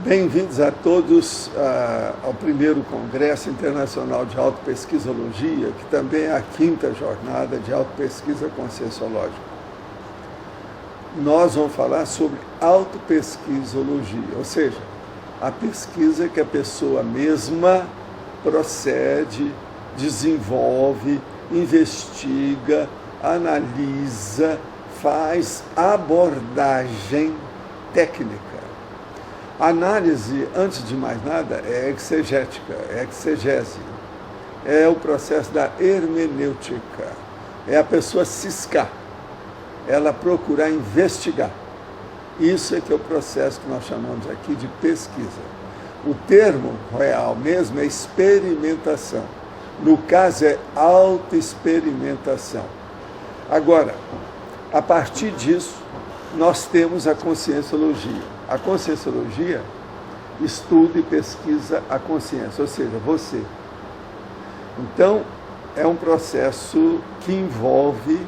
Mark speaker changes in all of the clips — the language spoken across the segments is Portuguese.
Speaker 1: Bem-vindos a todos ao primeiro Congresso Internacional de Autopesquisologia, que também é a 5ª jornada de autopesquisa conscienciológica. Nós vamos falar sobre autopesquisologia, ou seja, a pesquisa que a pessoa mesma procede, desenvolve, investiga, analisa, faz abordagem técnica. A análise, antes de mais nada, é exegética, é exegese. É o processo da hermenêutica. É a pessoa ciscar, ela procurar investigar. Isso é que é o processo que nós chamamos aqui de pesquisa. O termo real mesmo é experimentação. No caso, é autoexperimentação. Agora, a partir disso, nós temos a conscienciologia. A conscienciologia estuda e pesquisa a consciência, ou seja, você. Então, é um processo que envolve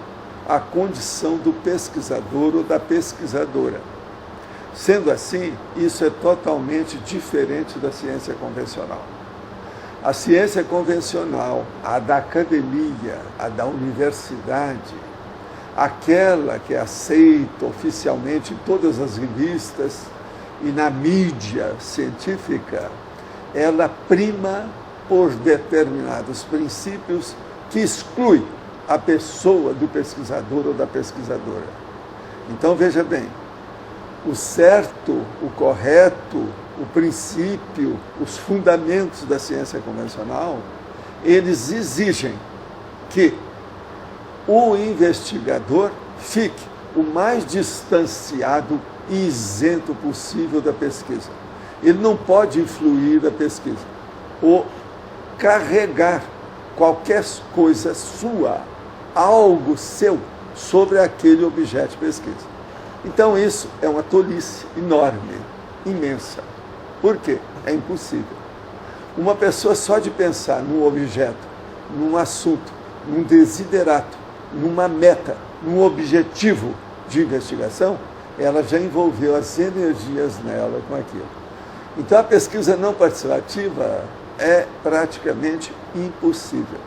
Speaker 1: a condição do pesquisador ou da pesquisadora. Sendo assim, isso é totalmente diferente da ciência convencional. A ciência convencional, a da academia, a da universidade, aquela que é aceita oficialmente em todas as revistas e na mídia científica, ela prima por determinados princípios que exclui a pessoa do pesquisador ou da pesquisadora. Então, veja bem, o certo, o correto, o princípio, os fundamentos da ciência convencional, eles exigem que o investigador fique o mais distanciado e isento possível da pesquisa. Ele não pode influir na pesquisa ou carregar qualquer coisa sua, algo seu, sobre aquele objeto de pesquisa. Então isso é uma tolice enorme, imensa. Por quê? É impossível. Uma pessoa só de pensar num objeto, num assunto, num desiderato, numa meta, num objetivo de investigação, ela já envolveu as energias nela com aquilo. Então a pesquisa não participativa é praticamente impossível.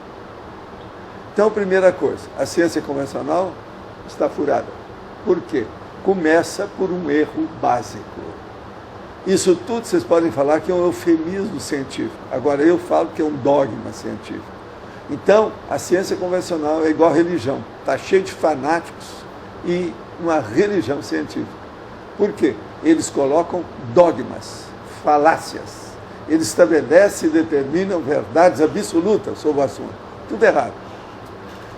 Speaker 1: Então, primeira coisa, a ciência convencional está furada. Por quê? Começa por um erro básico. Isso tudo vocês podem falar que é um eufemismo científico. Agora eu falo que é um dogma científico. Então, a ciência convencional é igual a religião. Está cheio de fanáticos e uma religião científica. Por quê? Eles colocam dogmas, falácias. Eles estabelecem e determinam verdades absolutas sobre o assunto. Tudo errado.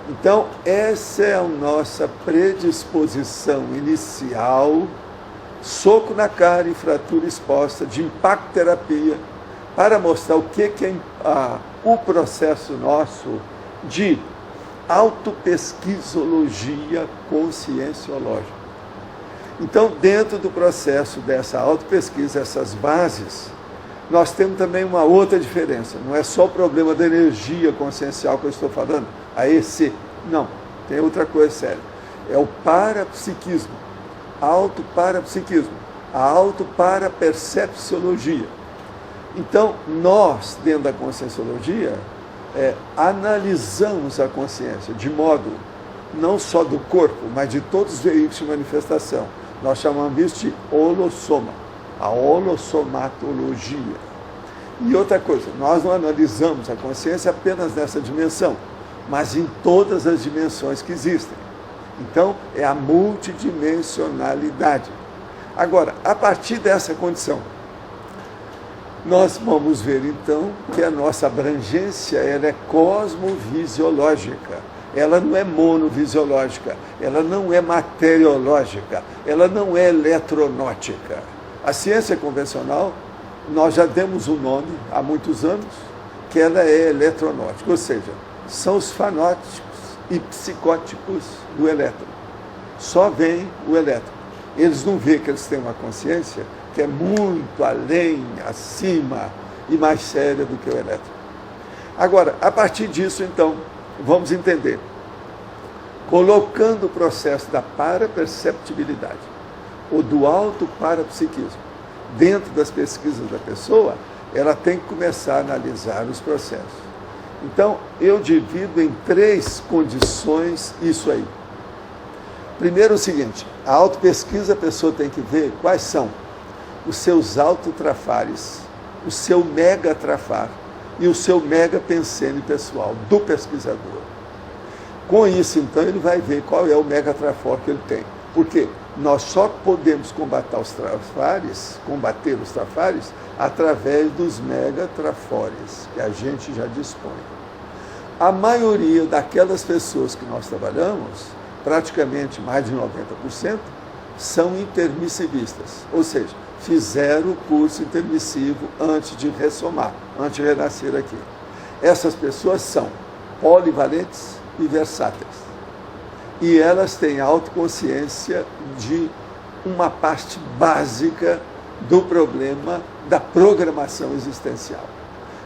Speaker 1: Então, essa é a nossa predisposição inicial, soco na cara e fratura exposta, de impacto terapia, para mostrar o que é o processo nosso de autopesquisologia conscienciológica. Então, dentro do processo dessa autopesquisa, essas bases, nós temos também uma outra diferença. Não é só o problema da energia consciencial que eu estou falando, a EC. Não, tem outra coisa séria. É o parapsiquismo, autoparapsiquismo, a autoparapercepciologia. Então, nós, dentro da conscienciologia, analisamos a consciência de modo não só do corpo, mas de todos os veículos de manifestação. Nós chamamos isso de holossoma, a holossomatologia. E outra coisa, nós não analisamos a consciência apenas nessa dimensão, mas em todas as dimensões que existem. Então, é a multidimensionalidade. Agora, a partir dessa condição, nós vamos ver, então, que a nossa abrangência ela é cosmovisiológica. Ela não é monovisiológica, ela não é materiológica, ela não é eletronótica. A ciência convencional, nós já demos um nome há muitos anos, que ela é eletronótica, ou seja, são os fanóticos e psicóticos do elétron. Só vem o elétron. Eles não veem que eles têm uma consciência que é muito além, acima e mais séria do que o elétron. Agora, a partir disso, então, vamos entender. Colocando o processo da paraperceptibilidade, ou do autoparapsiquismo, dentro das pesquisas da pessoa, ela tem que começar a analisar os processos. Então, eu divido em 3 condições isso aí. Primeiro, o seguinte: a autopesquisa, a pessoa tem que ver quais são os seus autotrafares, o seu megatrafar e o seu megapensene pessoal do pesquisador. Com isso, então, ele vai ver qual é o megatrafor que ele tem. Porque nós só podemos combater os trafares, através dos megatrafores, que a gente já dispõe. A maioria daquelas pessoas que nós trabalhamos, praticamente mais de 90%, são intermissivistas, ou seja, fizeram o curso intermissivo antes de ressomar, antes de renascer aqui. Essas pessoas são polivalentes e versáteis. E elas têm autoconsciência de uma parte básica do problema da programação existencial.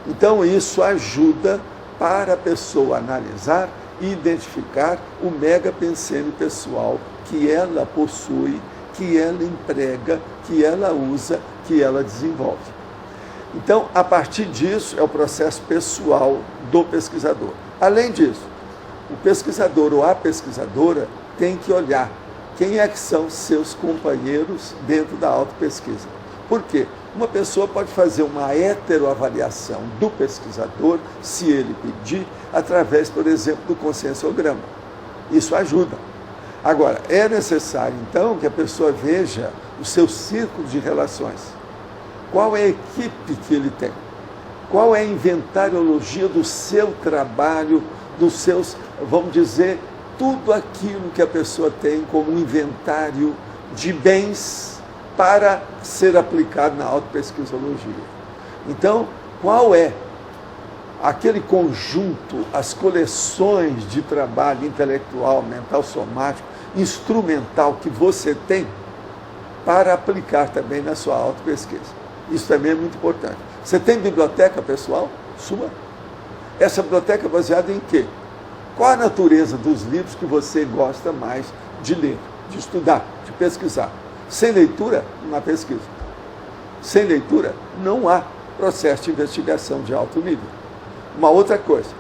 Speaker 1: Então, isso ajuda para a pessoa analisar e identificar o megapensene pessoal que ela possui, que ela emprega, que ela usa, que ela desenvolve. Então, a partir disso, é o processo pessoal do pesquisador. Além disso, o pesquisador ou a pesquisadora tem que olhar quem é que são seus companheiros dentro da autopesquisa. Por quê? Uma pessoa pode fazer uma heteroavaliação do pesquisador, se ele pedir, através, por exemplo, do conscienciograma. Isso ajuda. Agora, é necessário, então, que a pessoa veja o seu círculo de relações. Qual é a equipe que ele tem? Qual é a inventariologia do seu trabalho, dos seus, vamos dizer, tudo aquilo que a pessoa tem como inventário de bens para ser aplicado na autopesquisologia. Então, qual é aquele conjunto, as coleções de trabalho intelectual, mental, somático, instrumental que você tem para aplicar também na sua autopesquisa? Isso também é muito importante. Você tem biblioteca pessoal sua? Essa biblioteca é baseada em quê? Qual a natureza dos livros que você gosta mais de ler, de estudar, de pesquisar? Sem leitura, não há pesquisa. Sem leitura, não há processo de investigação de alto nível. Uma outra coisa,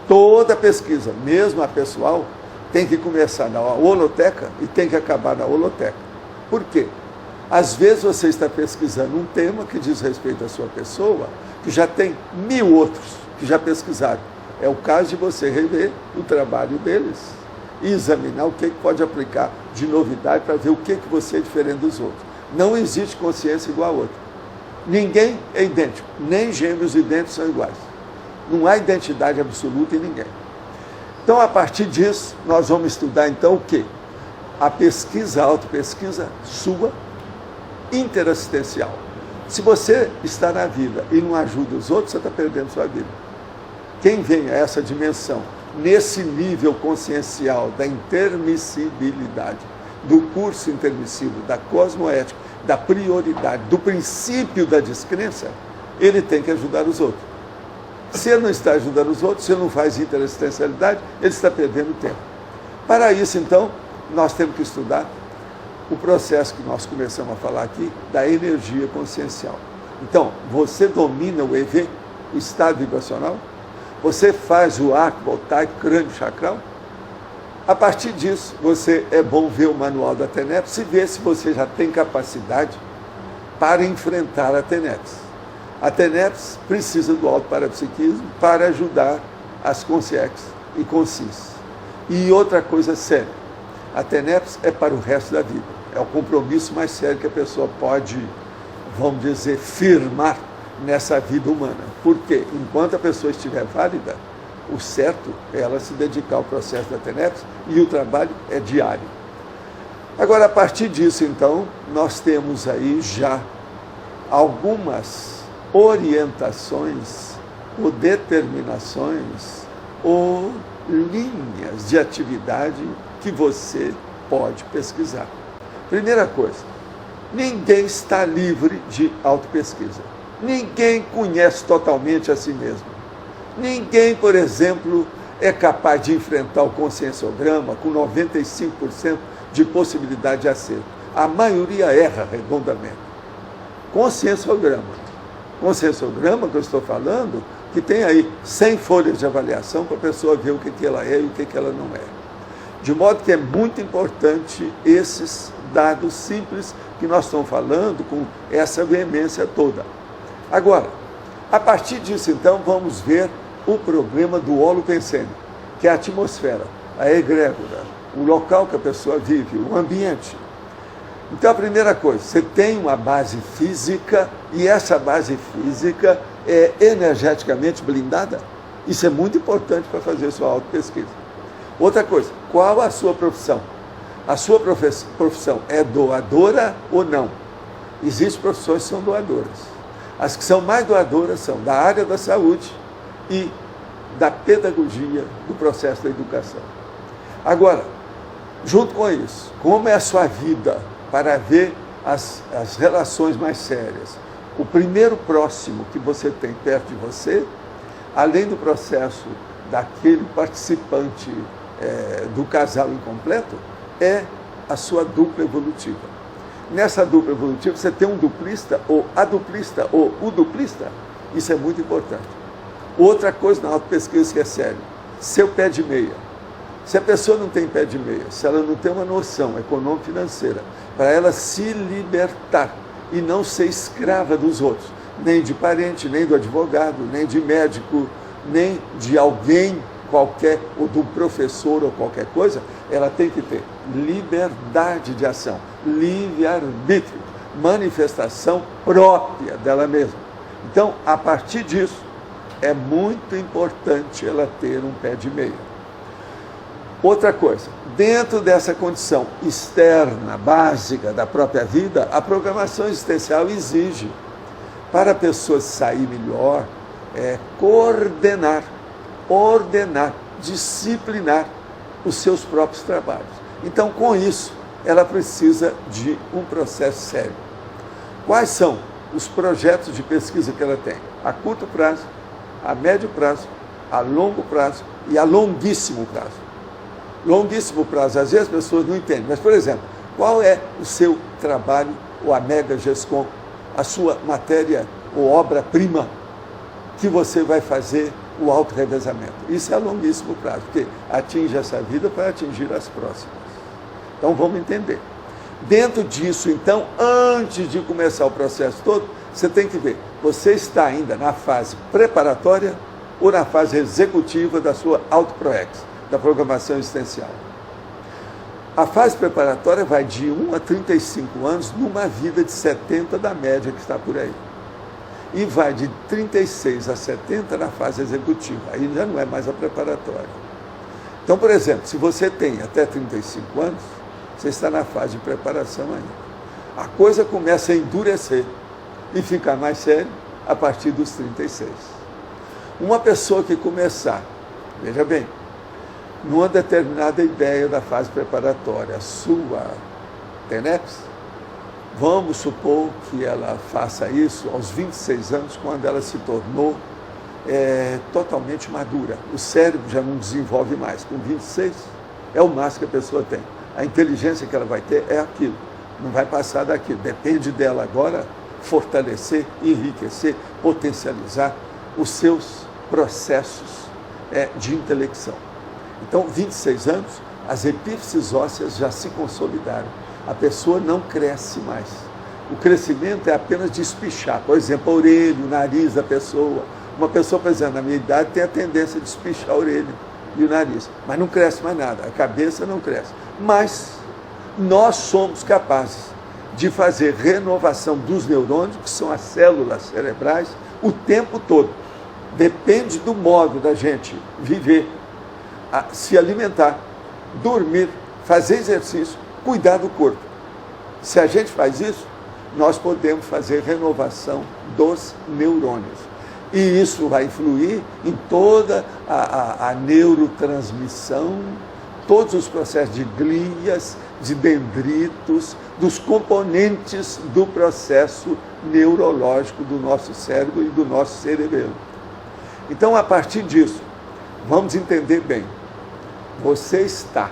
Speaker 1: toda pesquisa, mesmo a pessoal, tem que começar na holoteca e tem que acabar na holoteca. Por quê? Às vezes você está pesquisando um tema que diz respeito à sua pessoa, que já tem 1000 outros que já pesquisaram. É o caso de você rever o trabalho deles e examinar o que pode aplicar de novidade para ver o que você é diferente dos outros. Não existe consciência igual a outra. Ninguém é idêntico, nem gêmeos idênticos são iguais. Não há identidade absoluta em ninguém. Então, a partir disso, nós vamos estudar então o quê? A pesquisa, a autopesquisa sua, interassistencial. Se você está na vida e não ajuda os outros, você está perdendo sua vida. Quem vem a essa dimensão, nesse nível consciencial da intermissibilidade, do curso intermissivo, da cosmoética, da prioridade, do princípio da descrença, ele tem que ajudar os outros. Se ele não está ajudando os outros, se ele não faz interassistencialidade, ele está perdendo tempo. Para isso, então, nós temos que estudar o processo que nós começamos a falar aqui, da energia consciencial. Então, você domina o EV, o estado vibracional? Você faz o arco voltaico, crânio chacral? A partir disso, é bom ver o manual da TENEPS e ver se você já tem capacidade para enfrentar a TENEPS. A TENEPS precisa do autoparapsiquismo para ajudar as consciex e consis. E outra coisa séria, a TENEPS é para o resto da vida. É o compromisso mais sério que a pessoa pode, vamos dizer, firmar nessa vida humana. Porque enquanto a pessoa estiver válida, o certo é ela se dedicar ao processo da TENEPS e o trabalho é diário. Agora, a partir disso, então, nós temos aí já algumas orientações ou determinações ou linhas de atividade que você pode pesquisar. Primeira coisa, ninguém está livre de autopesquisa. Ninguém conhece totalmente a si mesmo. Ninguém, por exemplo, é capaz de enfrentar o conscienciograma com 95% de possibilidade de acerto. A maioria erra redondamente. conscienciograma. Conscienciograma que eu estou falando, que tem aí 100 folhas de avaliação para a pessoa ver o que ela é e o que ela não é. De modo que é muito importante esses dados simples que nós estamos falando com essa veemência toda. Agora, a partir disso, então, vamos ver o problema do holopensene, que é a atmosfera, a egrégora, o local que a pessoa vive, o ambiente. Então, a primeira coisa, você tem uma base física e essa base física é energeticamente blindada. Isso é muito importante para fazer sua autopesquisa. Outra coisa, qual a sua profissão? A sua profissão é doadora ou não? Existem profissões que são doadoras. As que são mais doadoras são da área da saúde e da pedagogia, do processo da educação. Agora, junto com isso, como é a sua vida para ver as relações mais sérias? O primeiro próximo que você tem perto de você, além do processo daquele participante do casal incompleto, é a sua dupla evolutiva. Nessa dupla evolutiva você tem um duplista, ou a duplista, ou o duplista. Isso é muito importante. Outra coisa na autopesquisa que é sério, seu pé de meia. Se a pessoa não tem pé de meia, se ela não tem uma noção econômico-financeira, para ela se libertar e não ser escrava dos outros, nem de parente, nem do advogado, nem de médico, nem de alguém qualquer, ou do professor ou qualquer coisa, ela tem que ter liberdade de ação, livre-arbítrio, manifestação própria dela mesma. Então, a partir disso, é muito importante ela ter um pé de meia. Outra coisa, dentro dessa condição externa, básica da própria vida, a programação existencial exige, para a pessoa sair melhor, coordenar, ordenar, disciplinar os seus próprios trabalhos. Então, com isso, ela precisa de um processo sério. Quais são os projetos de pesquisa que ela tem? A curto prazo, a médio prazo, a longo prazo e a longuíssimo prazo. Longuíssimo prazo, às vezes as pessoas não entendem, mas, por exemplo, qual é o seu trabalho, ou a Mega GESCOM, a sua matéria ou obra-prima que você vai fazer o autorrevezamento? Isso é a longuíssimo prazo, porque atinge essa vida para atingir as próximas. Então, vamos entender. Dentro disso, então, antes de começar o processo todo, você tem que ver, você está ainda na fase preparatória ou na fase executiva da sua autoproex, da programação existencial. A fase preparatória vai de 1 a 35 anos numa vida de 70 da média que está por aí. E vai de 36 a 70 na fase executiva. Aí já não é mais a preparatória. Então, por exemplo, se você tem até 35 anos, você está na fase de preparação ainda. A coisa começa a endurecer e ficar mais séria a partir dos 36. Uma pessoa que começar, veja bem, numa determinada ideia da fase preparatória, a sua TENEPS, vamos supor que ela faça isso aos 26 anos, quando ela se tornou totalmente madura. O cérebro já não desenvolve mais. Com 26, é o máximo que a pessoa tem. A inteligência que ela vai ter é aquilo, não vai passar daquilo. Depende dela agora fortalecer, enriquecer, potencializar os seus processos de intelecção. Então, 26 anos, as epífises ósseas já se consolidaram. A pessoa não cresce mais. O crescimento é apenas de espichar. Por exemplo, a orelha, o nariz da pessoa. Uma pessoa, por exemplo, na minha idade, tem a tendência de espichar a orelha e o nariz. Mas não cresce mais nada. A cabeça não cresce. Mas nós somos capazes de fazer renovação dos neurônios, que são as células cerebrais, o tempo todo. Depende do modo da gente viver, se alimentar, dormir, fazer exercício, cuidar do corpo. Se a gente faz isso, nós podemos fazer renovação dos neurônios. E isso vai influir em toda a neurotransmissão, todos os processos de glias, de dendritos, dos componentes do processo neurológico do nosso cérebro e do nosso cerebelo. Então, a partir disso, vamos entender bem. Você está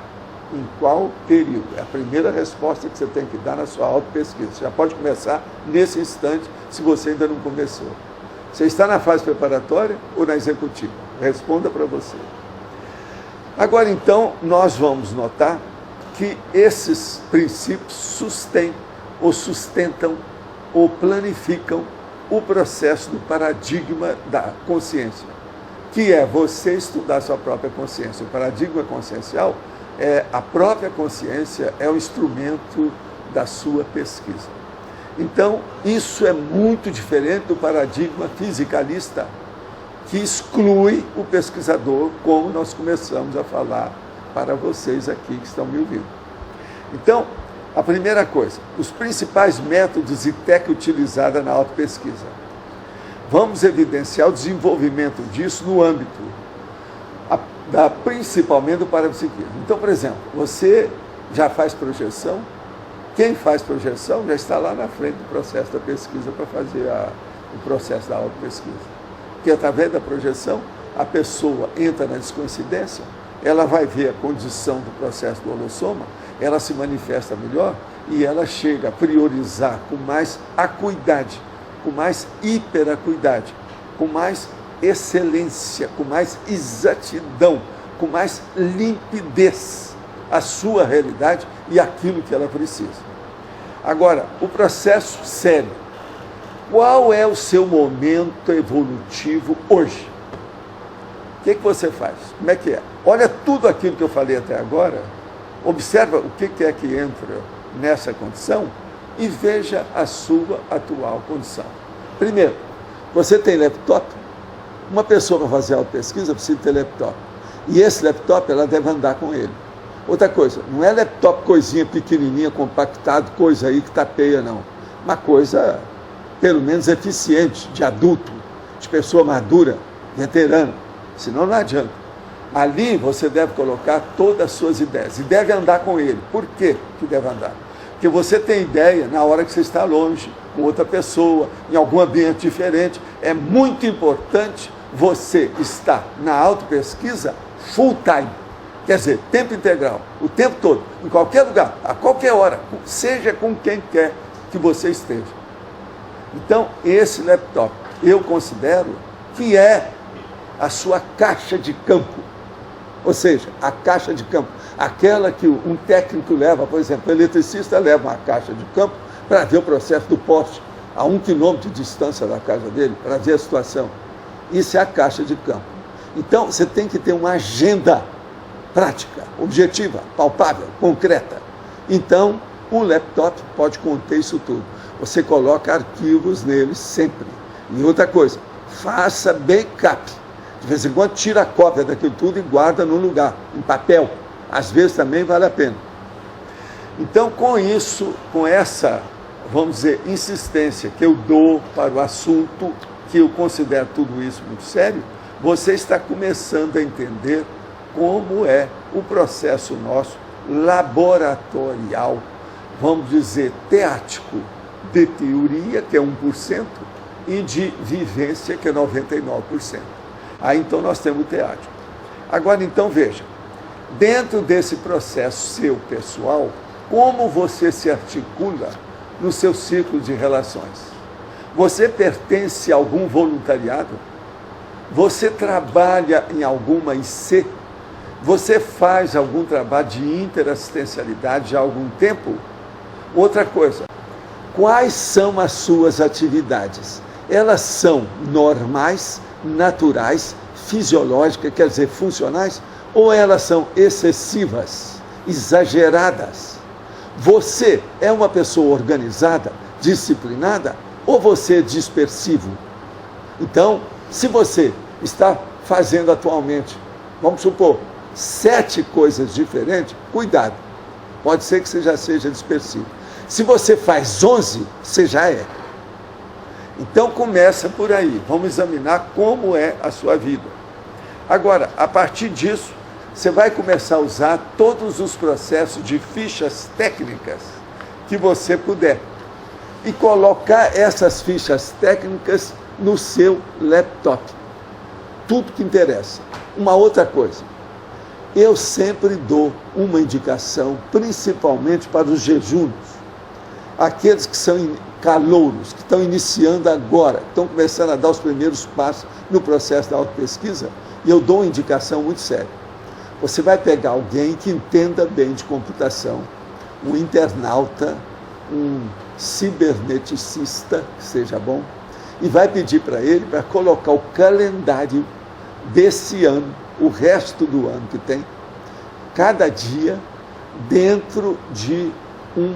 Speaker 1: Em qual período? É a primeira resposta que você tem que dar na sua autopesquisa. Você já pode começar nesse instante, se você ainda não começou. Você está na fase preparatória ou na executiva? Responda para você. Agora, então, nós vamos notar que esses princípios sustentam ou planificam o processo do paradigma da consciência, que é você estudar sua própria consciência. O paradigma consciencial é a própria consciência, é o instrumento da sua pesquisa. Então, isso é muito diferente do paradigma fisicalista, que exclui o pesquisador, como nós começamos a falar para vocês aqui que estão me ouvindo. Então, a primeira coisa, os principais métodos e técnicas utilizadas na autopesquisa. Vamos evidenciar o desenvolvimento disso no âmbito principalmente do parapsiquismo. Então, por exemplo, você já faz projeção? Quem faz projeção já está lá na frente do processo da pesquisa para fazer o processo da autopesquisa. Porque através da projeção, a pessoa entra na descoincidência, ela vai ver a condição do processo do holossoma, ela se manifesta melhor e ela chega a priorizar com mais acuidade, com mais hiperacuidade, com mais excelência, com mais exatidão, com mais limpidez a sua realidade e aquilo que ela precisa. Agora, o processo sério. Qual é o seu momento evolutivo hoje? O que você faz? Como é que é? Olha tudo aquilo que eu falei até agora, observa o que é que entra nessa condição e veja a sua atual condição. Primeiro, você tem laptop? Uma pessoa para fazer autopesquisa precisa ter laptop. E esse laptop ela deve andar com ele. Outra coisa, não é laptop coisinha pequenininha, compactado, coisa aí que tapeia, não. Uma coisa, pelo menos, eficiente, de adulto, de pessoa madura, veterana. Senão não adianta. Ali você deve colocar todas as suas ideias. E deve andar com ele. Por quê que deve andar? Porque você tem ideia na hora que você está longe, com outra pessoa, em algum ambiente diferente. É muito importante você estar na autopesquisa full time. Quer dizer, tempo integral, o tempo todo, em qualquer lugar, a qualquer hora, seja com quem quer que você esteja. Então, esse laptop, eu considero que é a sua caixa de campo. Ou seja, a caixa de campo, aquela que um técnico leva, por exemplo, o eletricista leva uma caixa de campo para ver o processo do poste, a 1 quilômetro de distância da casa dele, para ver a situação. Isso é a caixa de campo. Então, você tem que ter uma agenda prática, objetiva, palpável, concreta. Então, o laptop pode conter isso tudo. Você coloca arquivos nele sempre. E outra coisa, faça backup. De vez em quando, tira a cópia daquilo tudo e guarda num lugar, em papel. Às vezes também vale a pena. Então, com isso, com essa, vamos dizer, insistência que eu dou para o assunto, que eu considero tudo isso muito sério, você está começando a entender como é o processo nosso laboratorial, vamos dizer, teático, de teoria, que é 1%, e de vivência, que é 99%. Aí, então, nós temos o teático. Agora, então, veja, dentro desse processo seu pessoal, como você se articula no seu círculo de relações? Você pertence a algum voluntariado? Você trabalha em alguma IC? Você faz algum trabalho de interassistencialidade há algum tempo? Outra coisa, quais são as suas atividades? Elas são normais, naturais, fisiológicas, quer dizer, funcionais, ou elas são excessivas, exageradas? Você é uma pessoa organizada, disciplinada, ou você é dispersivo? Então, se você está fazendo atualmente, vamos supor, 7 coisas diferentes, cuidado, pode ser que você já seja dispersivo. Se você faz 11, você já é. Então começa por aí, vamos examinar como é a sua vida. Agora, a partir disso, você vai começar a usar todos os processos de fichas técnicas que você puder e colocar essas fichas técnicas no seu laptop. Tudo que interessa. Uma outra coisa, Eu sempre dou uma indicação, principalmente para os jejunos, aqueles que são calouros, que estão iniciando agora, que estão começando a dar os primeiros passos no processo da autopesquisa, e eu dou uma indicação muito séria. Você vai pegar alguém que entenda bem de computação, um internauta, um ciberneticista, que seja bom, e vai pedir para ele para colocar o calendário desse ano, o resto do ano que tem, cada dia, dentro de um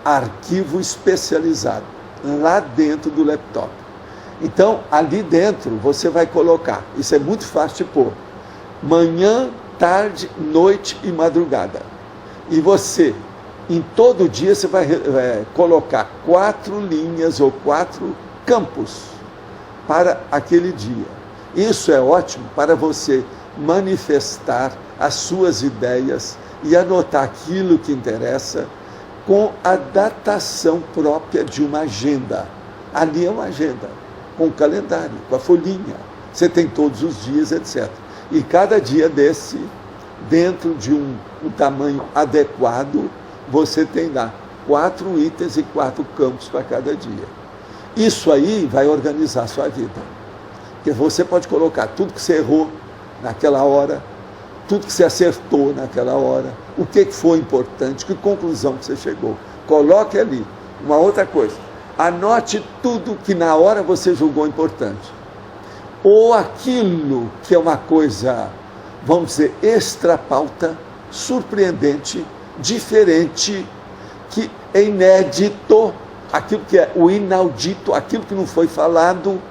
Speaker 1: arquivo especializado, lá dentro do laptop. Então, ali dentro, você vai colocar, isso é muito fácil de pôr, manhã, tarde, noite e madrugada. E você, em todo dia, você vai colocar 4 linhas ou 4 campos para aquele dia. Isso é ótimo para você manifestar as suas ideias e anotar aquilo que interessa com a datação própria de uma agenda. Ali é uma agenda, com o calendário, com a folhinha. Você tem todos os dias, etc. E cada dia desse, dentro de um tamanho adequado, você tem lá 4 itens e 4 campos para cada dia. Isso aí vai organizar a sua vida. Porque você pode colocar tudo que você errou naquela hora, tudo que você acertou naquela hora, o que foi importante, que conclusão que você chegou. Coloque ali. Uma outra coisa, anote tudo que na hora você julgou importante. Ou aquilo que é uma coisa, vamos dizer, extra-pauta, surpreendente, diferente, que é inédito, aquilo que é o inaudito, aquilo que não foi falado,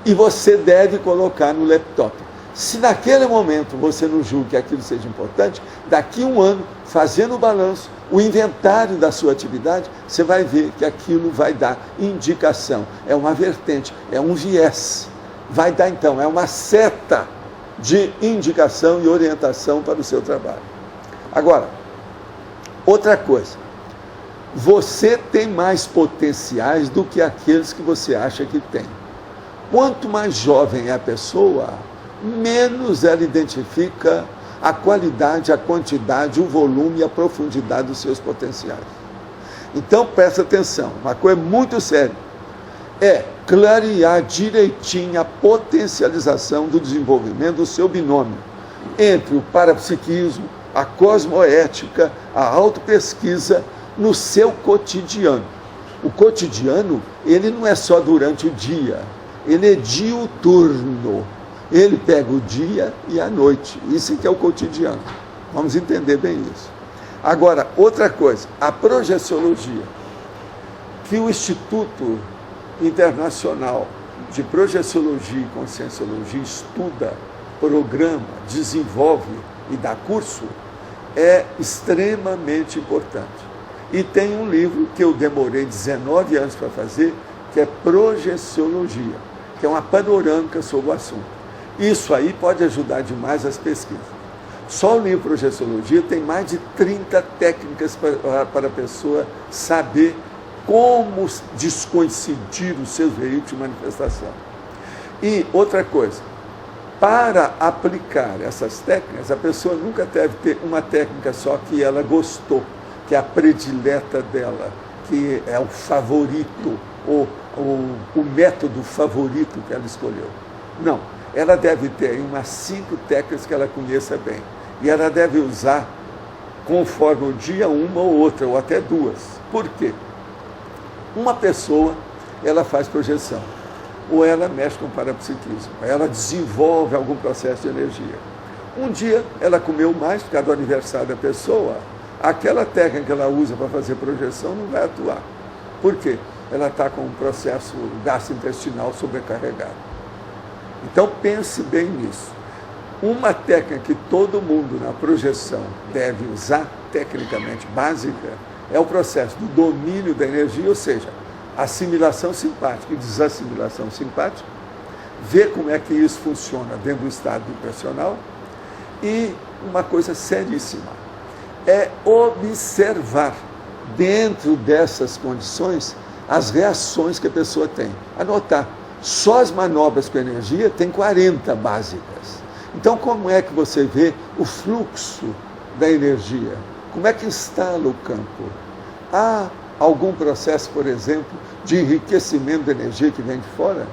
Speaker 1: e você deve colocar no laptop. Se naquele momento você não julga que aquilo seja importante, daqui a um ano, fazendo o balanço, o inventário da sua atividade, você vai ver que aquilo vai dar indicação, é uma vertente, é um viés. Vai dar então, é uma seta de indicação e orientação para o seu trabalho. Agora, outra coisa, você tem mais potenciais do que aqueles que você acha que tem. Quanto mais jovem é a pessoa, menos ela identifica a qualidade, a quantidade, o volume e a profundidade dos seus potenciais. Então, presta atenção, uma coisa muito séria, é clarear direitinho a potencialização do desenvolvimento do seu binômio entre o parapsiquismo, a cosmoética, a autopesquisa no seu cotidiano. O cotidiano, ele não é só durante o dia, ele é diuturno. Ele pega o dia e a noite. Isso que é o cotidiano. Vamos entender bem isso. Agora, outra coisa, a projeciologia, que o Instituto Internacional de Projeciologia e Conscienciologia estuda, programa, desenvolve e dá curso, é extremamente importante. E tem um livro que eu demorei 19 anos para fazer, que é Projeciologia, que é uma panorâmica sobre o assunto. Isso aí pode ajudar demais as pesquisas. Só o livro Projeciologia tem mais de 30 técnicas para a pessoa saber como descoincidir os seus veículos de manifestação. E outra coisa, para aplicar essas técnicas, a pessoa nunca deve ter uma técnica só que ela gostou, que é a predileta dela, que é o favorito, ou o método favorito que ela escolheu. Não, ela deve ter umas 5 técnicas que ela conheça bem. E ela deve usar, conforme o dia, uma ou outra, ou até 2. Por quê? Uma pessoa, ela faz projeção, ou ela mexe com parapsiquismo, ela desenvolve algum processo de energia. Um dia, ela comeu mais, por causa do aniversário da pessoa, aquela técnica que ela usa para fazer projeção não vai atuar. Por quê? Ela está com um processo gastrointestinal sobrecarregado. Então, pense bem nisso. Uma técnica que todo mundo na projeção deve usar, tecnicamente básica, é o processo do domínio da energia, ou seja, assimilação simpática e desassimilação simpática, ver como é que isso funciona dentro do estado vibracional, e uma coisa seríssima, é observar dentro dessas condições as reações que a pessoa tem. Anotar, só as manobras com energia tem 40 básicas. Então, como é que você vê o fluxo da energia? Como é que instala o campo? Há algum processo, por exemplo, de enriquecimento da energia que vem de fora?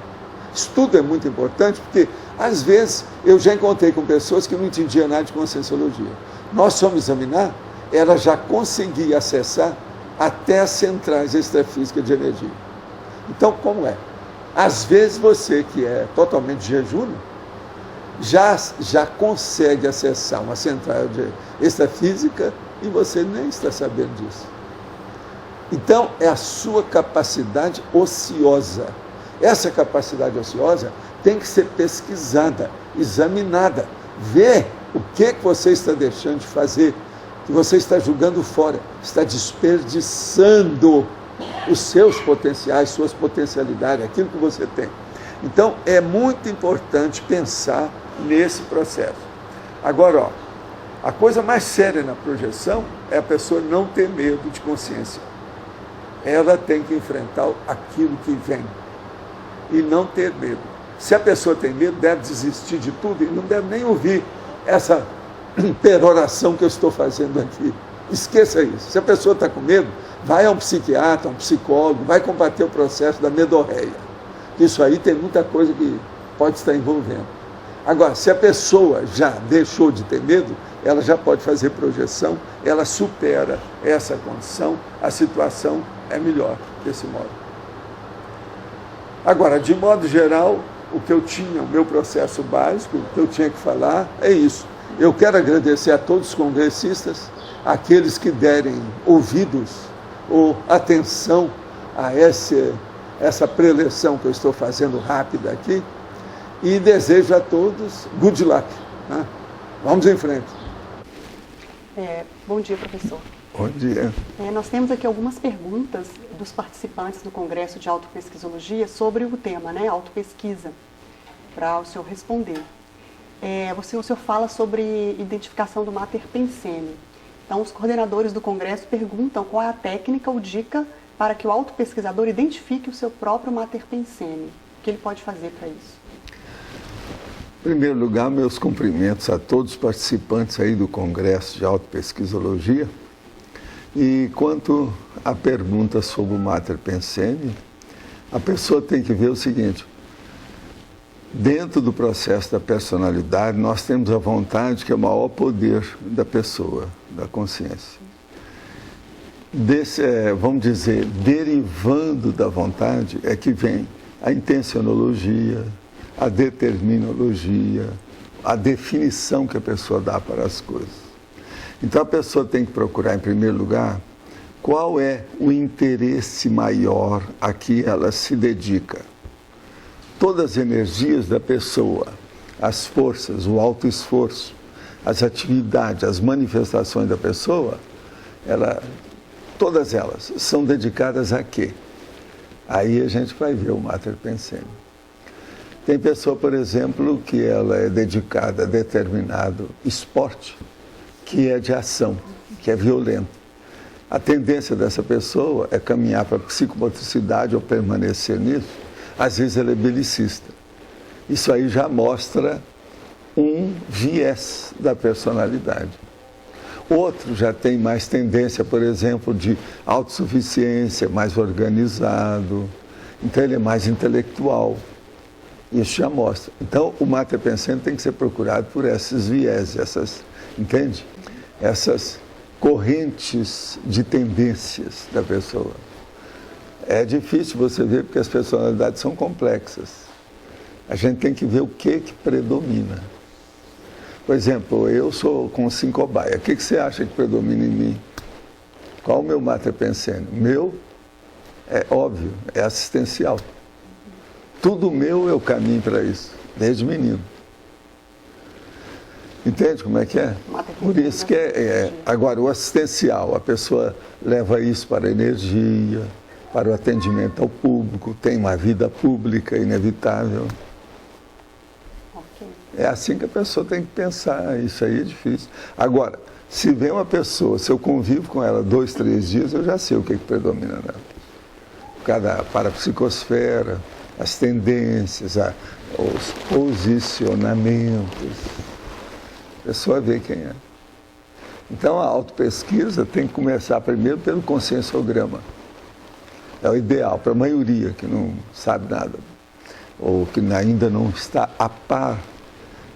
Speaker 1: Isso tudo é muito importante, porque, às vezes, eu já encontrei com pessoas que não entendiam nada de conscienciologia. Nós fomos examinar, ela já conseguia acessar até as centrais extrafísicas de energia. Então, como é? Às vezes, você que é totalmente jejuno, já consegue acessar uma central extrafísica e você nem está sabendo disso. Então, é a sua capacidade ociosa. Essa capacidade ociosa tem que ser pesquisada, examinada, ver o que você está deixando de fazer, que você está jogando fora, está desperdiçando os seus potenciais, suas potencialidades, aquilo que você tem. Então, é muito importante pensar nesse processo. Agora, a coisa mais séria na projeção é a pessoa não ter medo de consciência. Ela tem que enfrentar aquilo que vem e não ter medo. Se a pessoa tem medo, deve desistir de tudo e não deve nem ouvir essa peroração que eu estou fazendo aqui. Esqueça isso. Se a pessoa está com medo, vai a um psiquiatra, a um psicólogo, vai combater o processo da medorreia. Isso aí tem muita coisa que pode estar envolvendo. Agora, se a pessoa já deixou de ter medo, ela já pode fazer projeção, ela supera essa condição, a situação é melhor desse modo. Agora, de modo geral, o que eu tinha, o meu processo básico, o que eu tinha que falar é isso. Eu quero agradecer a todos os congressistas, aqueles que derem ouvidos ou atenção a essa preleção que eu estou fazendo rápida aqui, e desejo a todos good luck. Né? Vamos em frente.
Speaker 2: Bom dia, professor.
Speaker 1: Bom dia.
Speaker 2: Nós temos aqui algumas perguntas dos participantes do Congresso de Autopesquisologia sobre o tema, né, autopesquisa, para o senhor responder. O senhor fala sobre identificação do Mater Pensene. Então, os coordenadores do Congresso perguntam qual é a técnica ou dica para que o autopesquisador identifique o seu próprio Mater Pensene. O que ele pode fazer para isso?
Speaker 1: Em primeiro lugar, meus cumprimentos a todos os participantes aí do Congresso de Autopesquisologia. E quanto à pergunta sobre o Mater Pensene, a pessoa tem que ver o seguinte: dentro do processo da personalidade, nós temos a vontade, que é o maior poder da pessoa, da consciência. Vamos dizer, derivando da vontade é que vem a intencionologia, a determinologia, a definição que a pessoa dá para as coisas. Então a pessoa tem que procurar, em primeiro lugar, qual é o interesse maior a que ela se dedica. Todas as energias da pessoa, as forças, o autoesforço, as atividades, as manifestações da pessoa, todas elas são dedicadas a quê? Aí a gente vai ver o Mater Pensene. Tem pessoa, por exemplo, que ela é dedicada a determinado esporte, que é de ação, que é violento. A tendência dessa pessoa é caminhar para a psicomotricidade ou permanecer nisso. Às vezes ela é belicista. Isso aí já mostra um viés da personalidade. Outro já tem mais tendência, por exemplo, de autossuficiência, mais organizado. Então ele é mais intelectual. Isso já mostra. Então o Mater Pensene tem que ser procurado por esses viés, entende? Essas correntes de tendências da pessoa. É difícil você ver porque as personalidades são complexas. A gente tem que ver o que predomina. Por exemplo, eu sou com 5 cobaia. O que você acha que predomina em mim? Qual o meu Mater Pensene? Meu, é óbvio, é assistencial. Tudo meu eu caminho para isso, desde menino. Entende como é que é? Por isso que agora, o assistencial, a pessoa leva isso para a energia, para o atendimento ao público, tem uma vida pública inevitável. É assim que a pessoa tem que pensar, isso aí é difícil. Agora, se vem uma pessoa, se eu convivo com ela 2, 3 dias, eu já sei o que predomina nela. Cada parapsicosfera, as tendências, os posicionamentos. A pessoa vê quem é. Então, a autopesquisa tem que começar primeiro pelo conscienciograma. É o ideal para a maioria que não sabe nada, ou que ainda não está a par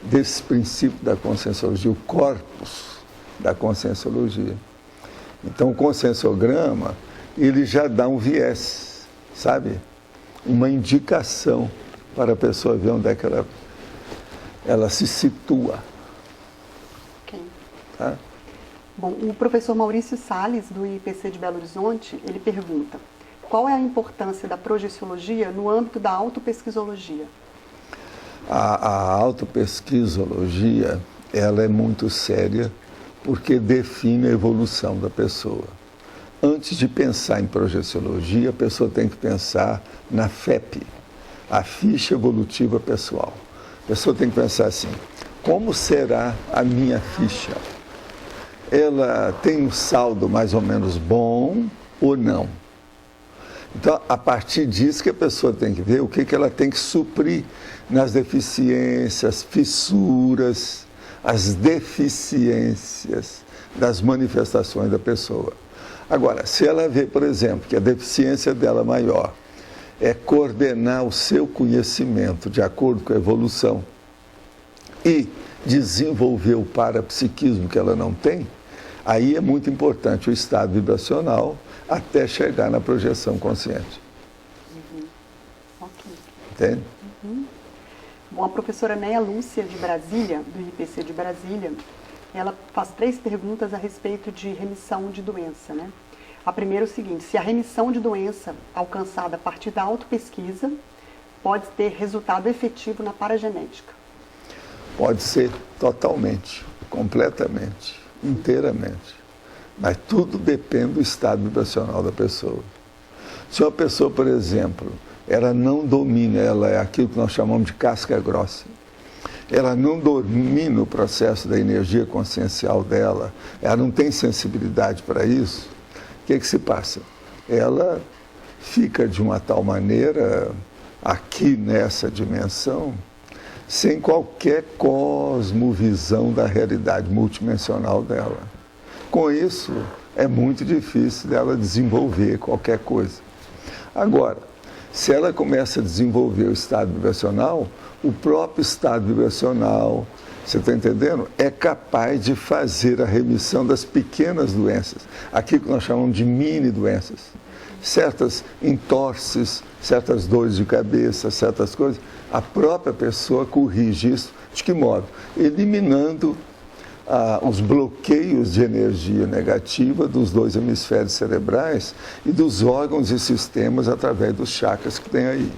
Speaker 1: desse princípio da conscienciologia, o corpus da conscienciologia. Então, o conscienciograma, ele já dá um viés, sabe? Uma indicação para a pessoa ver onde é que ela se situa.
Speaker 2: Ok.
Speaker 1: Tá?
Speaker 2: Bom, o professor Maurício Salles, do IPC de Belo Horizonte, ele pergunta: qual é a importância da projeciologia no âmbito da autopesquisologia?
Speaker 1: A autopesquisologia, ela é muito séria porque define a evolução da pessoa. Antes de pensar em projeciologia, a pessoa tem que pensar na FEP, a ficha evolutiva pessoal. A pessoa tem que pensar assim: como será a minha ficha? Ela tem um saldo mais ou menos bom ou não? Então, a partir disso que a pessoa tem que ver o que ela tem que suprir nas deficiências, fissuras, as deficiências das manifestações da pessoa. Agora, se ela vê, por exemplo, que a deficiência dela maior é coordenar o seu conhecimento de acordo com a evolução e desenvolver o parapsiquismo que ela não tem, aí é muito importante o estado vibracional até chegar na projeção consciente.
Speaker 2: Ok.
Speaker 1: Entende?
Speaker 2: Bom, a professora Néia Lúcia, de Brasília, do IPC de Brasília, ela faz 3 perguntas a respeito de remissão de doença, né? A primeira é o seguinte: se a remissão de doença alcançada a partir da autopesquisa pode ter resultado efetivo na paragenética?
Speaker 1: Pode ser totalmente, completamente, inteiramente. Mas tudo depende do estado vibracional da pessoa. Se uma pessoa, por exemplo, ela não domina, ela é aquilo que nós chamamos de casca grossa, ela não domina o processo da energia consciencial dela, ela não tem sensibilidade para isso, o que se passa? Ela fica de uma tal maneira, aqui nessa dimensão, sem qualquer cosmovisão da realidade multidimensional dela. Com isso, é muito difícil dela desenvolver qualquer coisa. Agora, se ela começa a desenvolver o estado vibracional, o próprio estado vibracional, você está entendendo? É capaz de fazer a remissão das pequenas doenças, aquilo que nós chamamos de mini doenças. Certas entorses, certas dores de cabeça, certas coisas, a própria pessoa corrige isso. De que modo? Eliminando os bloqueios de energia negativa dos 2 hemisférios cerebrais e dos órgãos e sistemas através dos chakras que tem aí.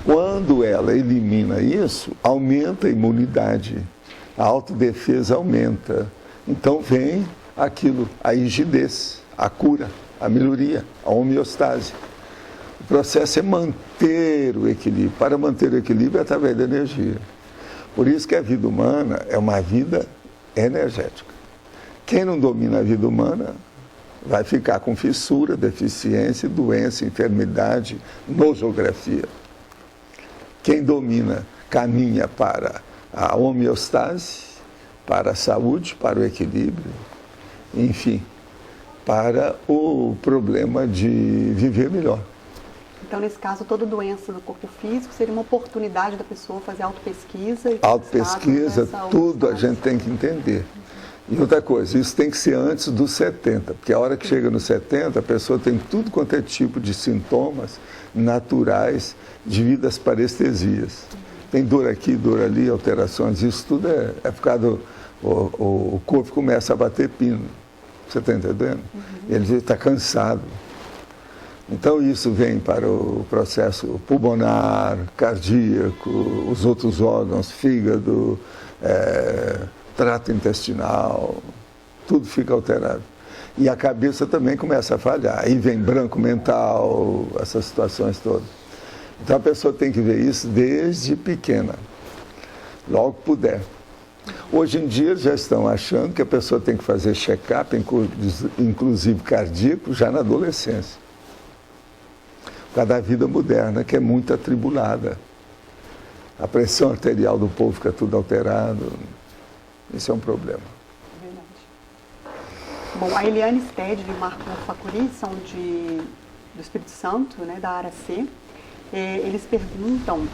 Speaker 1: Quando ela elimina isso, aumenta a imunidade, a autodefesa aumenta. Então vem aquilo, a rigidez, a cura, a melhoria, a homeostase. O processo é manter o equilíbrio. Para manter o equilíbrio é através da energia. Por isso que a vida humana é uma vida energética. Quem não domina a vida humana vai ficar com fissura, deficiência, doença, enfermidade, nosografia. Quem domina caminha para a homeostase, para a saúde, para o equilíbrio, enfim, para o problema de viver melhor.
Speaker 2: Então, nesse caso, toda doença do corpo físico seria uma oportunidade da pessoa fazer autopesquisa.
Speaker 1: Autopesquisa, tudo a gente tem que entender. E outra coisa, isso tem que ser antes dos 70, porque a hora que chega nos 70, a pessoa tem tudo quanto é tipo de sintomas naturais devido às parestesias. Tem dor aqui, dor ali, alterações, isso tudo é por causa o corpo começa a bater pino. Você está entendendo? Ele está cansado. Então isso vem para o processo pulmonar, cardíaco, os outros órgãos, fígado, trato intestinal, tudo fica alterado. E a cabeça também começa a falhar. Aí vem branco mental, essas situações todas. Então a pessoa tem que ver isso desde pequena, logo que puder. Hoje em dia já estão achando que a pessoa tem que fazer check-up, inclusive cardíaco, já na adolescência. Por causa da vida moderna, que é muito atribulada. A pressão arterial do povo fica tudo alterado. Isso é um problema.
Speaker 2: Verdade. Bom, a Eliane Stede e o Marco Facuri são do Espírito Santo, né, da área C. Eles perguntam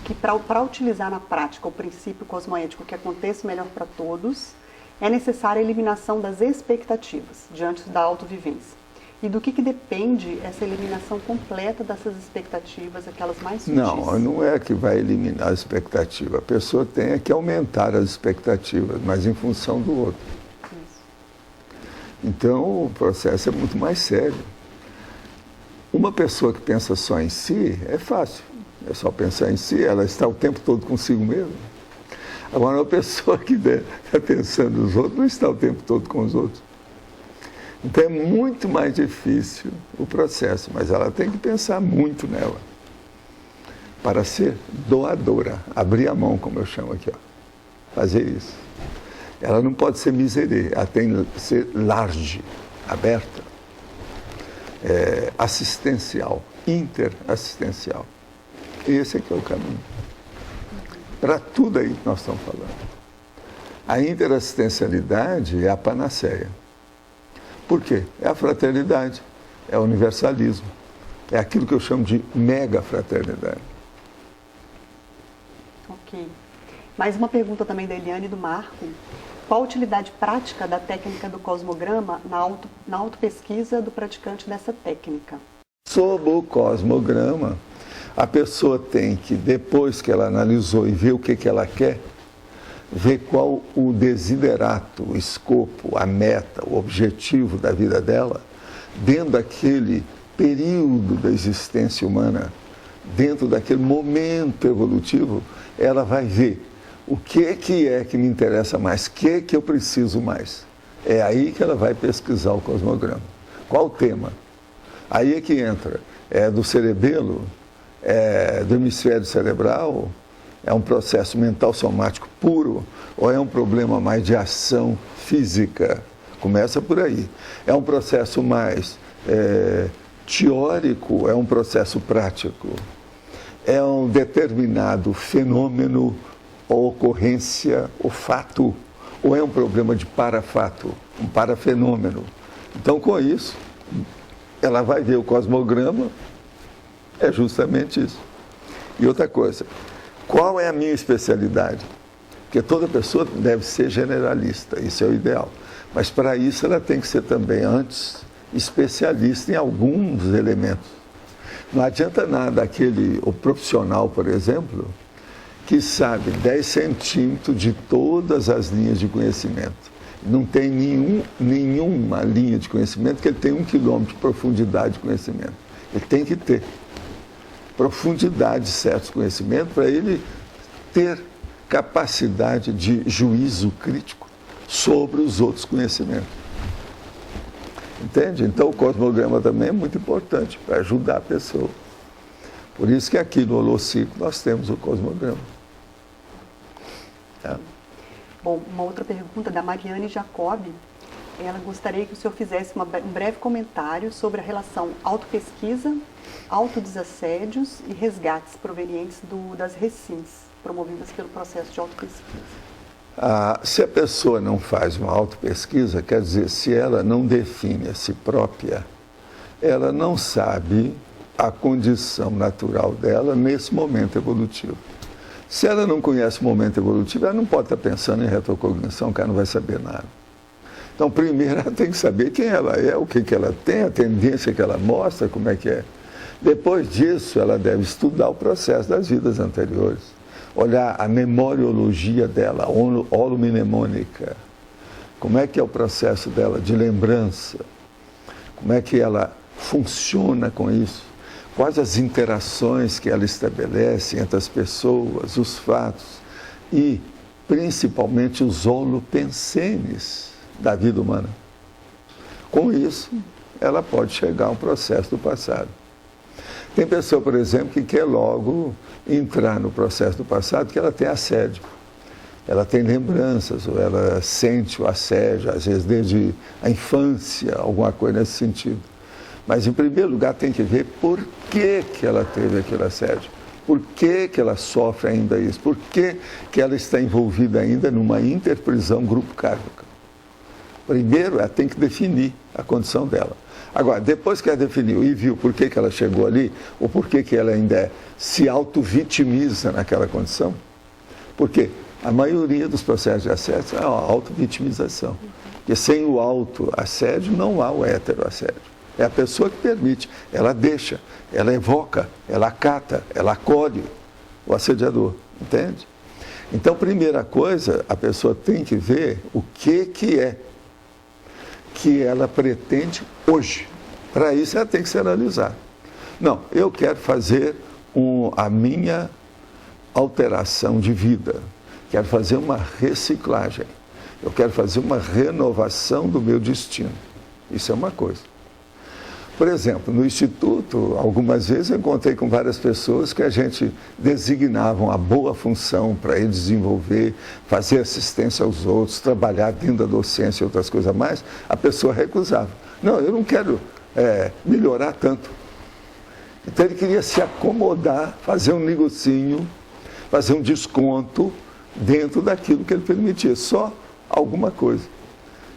Speaker 2: que para utilizar na prática o princípio cosmoético que aconteça melhor para todos, é necessária a eliminação das expectativas diante da autovivência. E do que depende essa eliminação completa dessas expectativas, aquelas mais sutis?
Speaker 1: Não é que vai eliminar a expectativa. A pessoa tem que aumentar as expectativas, mas em função do outro.
Speaker 2: Isso.
Speaker 1: Então, o processo é muito mais sério. Uma pessoa que pensa só em si, é fácil. É só pensar em si, ela está o tempo todo consigo mesma. Agora, uma pessoa que está pensando nos outros, não está o tempo todo com os outros. Então é muito mais difícil o processo, mas ela tem que pensar muito nela para ser doadora, abrir a mão, como eu chamo aqui, ó. Fazer isso. Ela não pode ser miserê, ela tem que ser large, aberta, assistencial, interassistencial. Esse aqui é o caminho. Para tudo aí que nós estamos falando. A interassistencialidade é a panaceia. Por quê? É a fraternidade, é o universalismo, é aquilo que eu chamo de mega fraternidade.
Speaker 2: Ok. Mais uma pergunta também da Eliane e do Marco. Qual a utilidade prática da técnica do cosmograma na autopesquisa do praticante dessa técnica?
Speaker 1: Sob o cosmograma, a pessoa tem que, depois que ela analisou e viu o que ela quer, ver qual o desiderato, o escopo, a meta, o objetivo da vida dela, dentro daquele período da existência humana, dentro daquele momento evolutivo, ela vai ver o que é que me interessa mais, o que eu preciso mais. É aí que ela vai pesquisar o cosmograma. Qual o tema? Aí é que entra. É do cerebelo? É do hemisfério cerebral? É um processo mental somático puro ou é um problema mais de ação física? Começa por aí. É um processo mais teórico, é um processo prático? É um determinado fenômeno ou ocorrência ou fato? Ou é um problema de parafato, um parafenômeno? Então, com isso, ela vai ver o cosmograma, é justamente isso. E outra coisa, qual é a minha especialidade? Porque toda pessoa deve ser generalista, isso é o ideal. Mas para isso ela tem que ser também, antes, especialista em alguns elementos. Não adianta nada o profissional, por exemplo, que sabe 10 centímetros de todas as linhas de conhecimento. Não tem nenhuma linha de conhecimento que ele tenha 1 quilômetro de profundidade de conhecimento. Ele tem que ter profundidade de certos conhecimentos para ele ter capacidade de juízo crítico sobre os outros conhecimentos. Entende? Então o cosmograma também é muito importante para ajudar a pessoa. Por isso que aqui no Holociclo nós temos o cosmograma. Tá?
Speaker 2: Bom, uma outra pergunta da Mariane Jacobi. Ela gostaria que o senhor fizesse um breve comentário sobre a relação autopesquisa, autodesassédios e resgates provenientes das recins, promovidas pelo processo de autopesquisa.
Speaker 1: Se a pessoa não faz uma autopesquisa, quer dizer, se ela não define a si própria, ela não sabe a condição natural dela nesse momento evolutivo. Se ela não conhece o momento evolutivo, ela não pode estar pensando em retrocognição, que ela não vai saber nada. Então, primeiro, ela tem que saber quem ela é, o que ela tem, a tendência que ela mostra, como é que é. Depois disso, ela deve estudar o processo das vidas anteriores, olhar a memoriologia dela, a holomnemônica, como é que é o processo dela de lembrança, como é que ela funciona com isso, quais as interações que ela estabelece entre as pessoas, os fatos e, principalmente, os holopensenes da vida humana. Com isso, ela pode chegar a um processo do passado. Tem pessoa, por exemplo, que quer logo entrar no processo do passado porque ela tem assédio. Ela tem lembranças, ou ela sente o assédio, às vezes desde a infância, alguma coisa nesse sentido. Mas, em primeiro lugar, tem que ver por que ela teve aquele assédio. Por que que ela sofre ainda isso? Por que que ela está envolvida ainda numa interprisão grupo kármica? Primeiro, ela tem que definir a condição dela. Agora, depois que ela definiu e viu por que que ela chegou ali, ou por que que ela ainda se auto-vitimiza naquela condição, porque a maioria dos processos de assédio é a auto-vitimização. Porque sem o auto-assédio não há o hétero-assédio. É a pessoa que permite, ela deixa, ela evoca, ela acata, ela acolhe o assediador, entende? Então, primeira coisa, a pessoa tem que ver o que é que ela pretende hoje. Para isso, ela tem que se analisar. Não, eu quero fazer a minha alteração de vida. Quero fazer uma reciclagem. Eu quero fazer uma renovação do meu destino. Isso é uma coisa. Por exemplo, no Instituto, algumas vezes eu encontrei com várias pessoas que a gente designava uma boa função para ele desenvolver, fazer assistência aos outros, trabalhar dentro da docência e outras coisas mais, a pessoa recusava. Não, eu não quero melhorar tanto. Então ele queria se acomodar, fazer um negocinho, fazer um desconto dentro daquilo que ele permitia, só alguma coisa.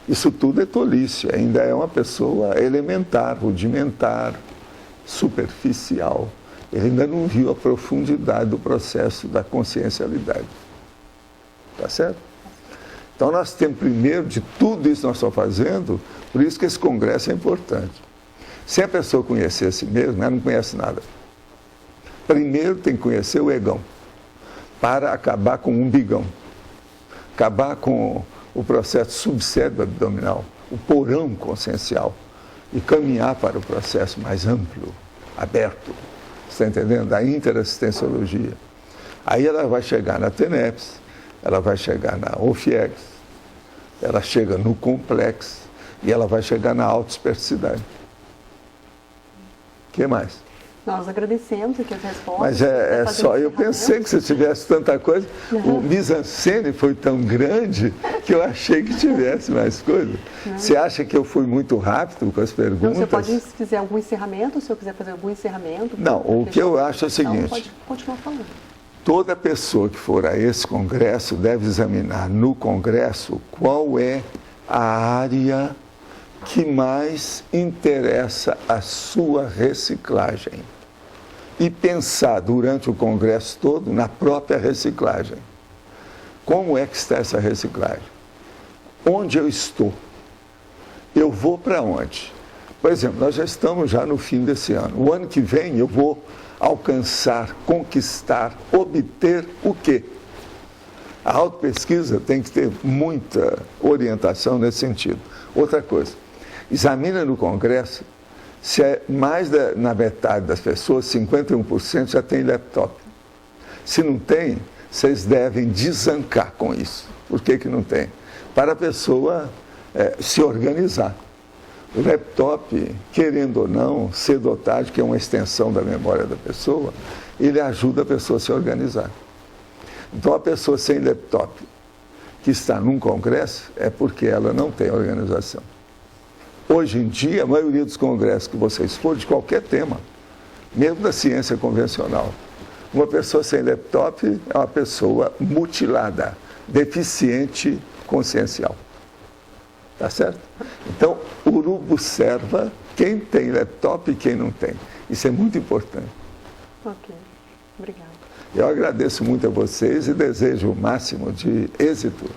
Speaker 1: Isso tudo é tolice, ainda é uma pessoa elementar, rudimentar, superficial. Ele ainda não viu a profundidade do processo da consciencialidade. Tá certo? Então nós temos primeiro, de tudo isso que nós estamos fazendo, por isso que esse congresso é importante. Se a pessoa conhecer a si mesma, ela não conhece nada. Primeiro tem que conhecer o egão, para acabar com o umbigão, acabar com o processo subsérvio abdominal, o porão consciencial, e caminhar para o processo mais amplo, aberto, você está entendendo? Da interassistenciologia. Aí ela vai chegar na TENEPS, ela vai chegar na OFIEX, ela chega no complexo e ela vai chegar na autoesperticidade. O que mais?
Speaker 2: Nós agradecemos aqui as respostas.
Speaker 1: Mas é só, eu pensei que se tivesse tanta coisa, o mise-en-scène foi tão grande que eu achei que tivesse mais coisa. Você acha que eu fui muito rápido com as perguntas?
Speaker 2: Então, você pode, se fizer algum encerramento, se eu quiser fazer algum encerramento.
Speaker 1: Não, o que eu acho é o seguinte,
Speaker 2: pode continuar falando.
Speaker 1: Toda pessoa que for a esse congresso deve examinar no congresso qual é a área que mais interessa a sua reciclagem. E pensar durante o congresso todo na própria reciclagem. Como é que está essa reciclagem? Onde eu estou? Eu vou para onde? Por exemplo, nós já estamos no fim desse ano. O ano que vem eu vou alcançar, conquistar, obter o quê? A autopesquisa tem que ter muita orientação nesse sentido. Outra coisa, examina no congresso se mais na metade das pessoas, 51% já tem laptop. Se não tem, vocês devem desancar com isso. Por que que não tem? Para a pessoa se organizar. O laptop, querendo ou não, cedo ou tarde, que é uma extensão da memória da pessoa, ele ajuda a pessoa a se organizar. Então, a pessoa sem laptop que está num congresso é porque ela não tem organização. Hoje em dia, a maioria dos congressos que vocês for, de qualquer tema, mesmo da ciência convencional, uma pessoa sem laptop é uma pessoa mutilada, deficiente consciencial. Tá certo? Então, urubu serva quem tem laptop e quem não tem. Isso é muito importante.
Speaker 2: Ok, obrigada.
Speaker 1: Eu agradeço muito a vocês e desejo o máximo de êxito,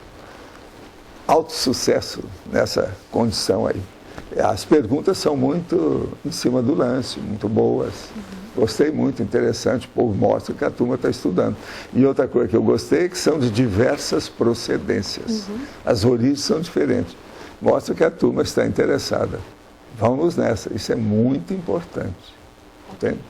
Speaker 1: alto sucesso nessa condição aí. As perguntas são muito em cima do lance, muito boas. Gostei muito, interessante, o povo mostra que a turma está estudando. E outra coisa que eu gostei é que são de diversas procedências. As origens são diferentes. Mostra que a turma está interessada. Vamos nessa, isso é muito importante. Entende?